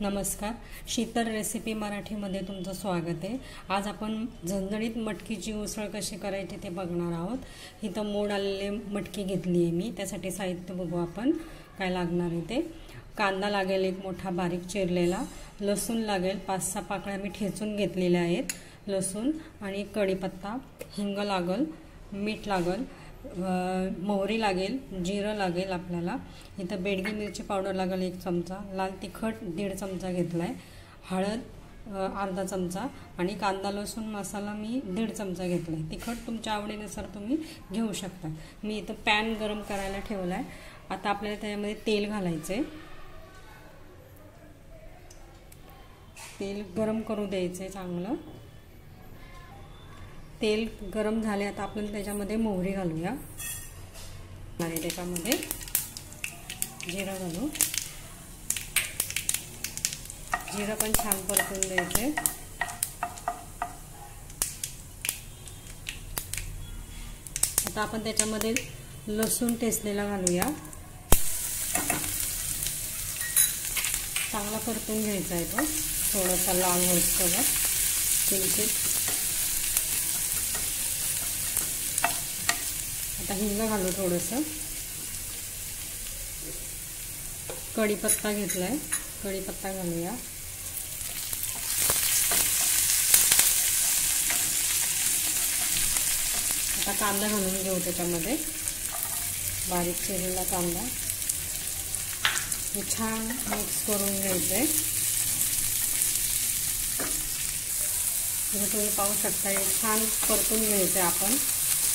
नमस्कार, शीतल रेसिपी मराठीमध्ये तुमचं स्वागत आहे। आज आपण झणझणीत मटकीची उसळ कशी करायची ते बघणार आहोत। इथं मोड आलेले मटकी घेतली आहे मी। त्यासाठी साहित्य बघू आपण काय लागणार आहे ते। कांदा लागेल एक मोठा बारीक चिरलेला, लसूण लागेल 5-6 पाकळ्या मी ठेचून घेतलेल्या आहेत, लसूण आणि कढीपत्ता, हिंग लागेल, मीठ लागेल, मोहरी लागेल, जिरं लागेल आपल्याला। इथं बेडगी मिरची पावडर लागेल 1 चमचा, लाल तिखट 1.5 चमचा घेतलाय, हळद अर्धा चमचा आणि कांदा लसूण मसाला मी 1.5 चमचा घेतलाय। तिखट तुमच्या आवडीनुसार तुम्ही घेऊ शकता। मी इथं पॅन गरम करायला ठेवलाय। आता आपल्याला त्यामध्ये तेल घालायचे, तेल गरम करू द्यायचे चांगलं। तेल गरम झाले, आता आपण त्याच्यामध्ये मोहरी घालूया आणि त्याच्यामध्ये जिरं घालू। जिरं पण छान परतून द्यायचे। आता आपण त्याच्यामध्ये लसूण ठेचलेला घालूया, चांगला परतून घ्यायचा आहे तो, थोडासा लाल होईपर्यंत किंचित। आता हिंग घालू थोडंसं, कढीपत्ता घेतलाय, कढीपत्ता घालूया। आता कांदा घालून घेऊ त्याच्यामध्ये, बारीक चिरलेला कांदा। हे छान मिक्स करून घ्यायचंय। तुम्ही पाहू शकता हे छान परतून घ्यायचंय आपण।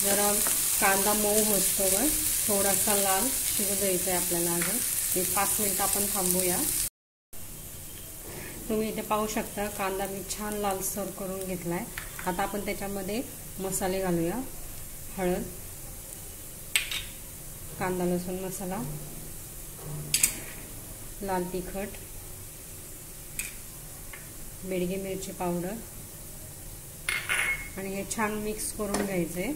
जरा कांदा मऊ होतोवर थोडासा लाल शिजू द्यायचा आहे आपल्याला। अजून 5 मिनिट आपण थांबूया। तुम्ही इथे पाहू शकता कांदा मी छान लालसर करून घेतलाय। आता आपण त्याच्यामध्ये मसाले घालूया, हळद, कांदा लसूण मसाला, लाल तिखट, बेडगी मिरची पावडर आणि हे छान मिक्स करून घ्यायचे।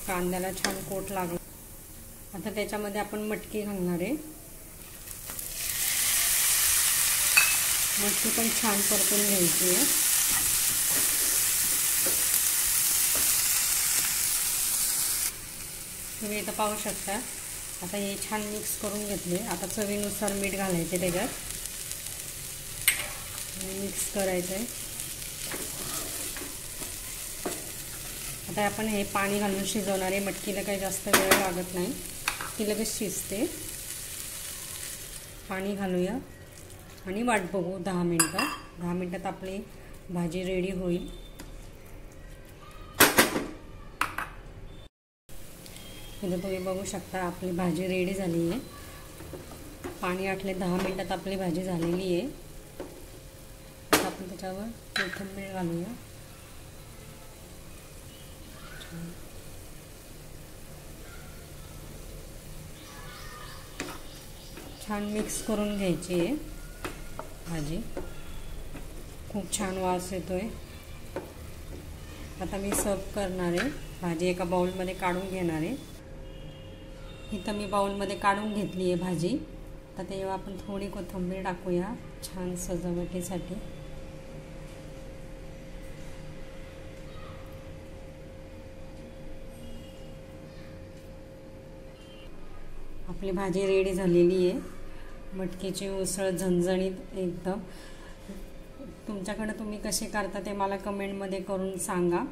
कांद्याला छान कोट लागला। आता त्याच्यामध्ये आपण मटकी घालणार आहे, मटकी पण छान परतून घ्यायची आहे। तुम्ही इथं पाहू शकता। आता हे छान मिक्स करून घेतले। आता चवीनुसार मीठ घालायचे त्याच्यात, मिक्स करायचंय। आता आपण हे पाणी घालून शिजवणार आहे। मटकीला काही जास्त वेळ लागत नाही, ती लगेच शिजते। पाणी घालूया आणि वाट बघू 10 मिनिटं। 10 मिनिटात आपली भाजी रेडी होईल। इथं तुम्ही बघू शकता आपली भाजी रेडी झाली आहे। पाणी आटले, 10 मिनिटात आपली भाजी झालेली आहे। आता आपण त्याच्यावर कोथिंबीर घालूया। छान मिक्स करून घ्यायची आहे भाजी, खूप छान वास येतोय। आता मी सर्व करणार आहे, भाजी एका बाउलमध्ये काढून घेणार आहे। इथं मी बाउलमध्ये काढून घेतली आहे भाजी। आता तेव्हा आपण थोडी कोथिंबीर टाकूया छान सजावटीसाठी। आपली भाजी रेडी झालेली आहे, मटकीची उसळ झणझणीत एकदम। तुमच्याकडे तुम्ही कसे करता ते मला कमेंटमध्ये करून सांगा।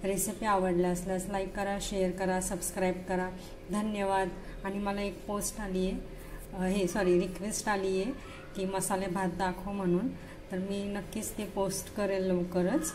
रेसिपी आवडल्या असल्यास लाईक करा, शेअर करा, सबस्क्राईब करा। धन्यवाद। आणि मला एक पोस्ट आली आहे, रिक्वेस्ट आली आहे की मसाले भात दाखव म्हणून, तर मी नक्कीच ते पोस्ट करेल लवकरच।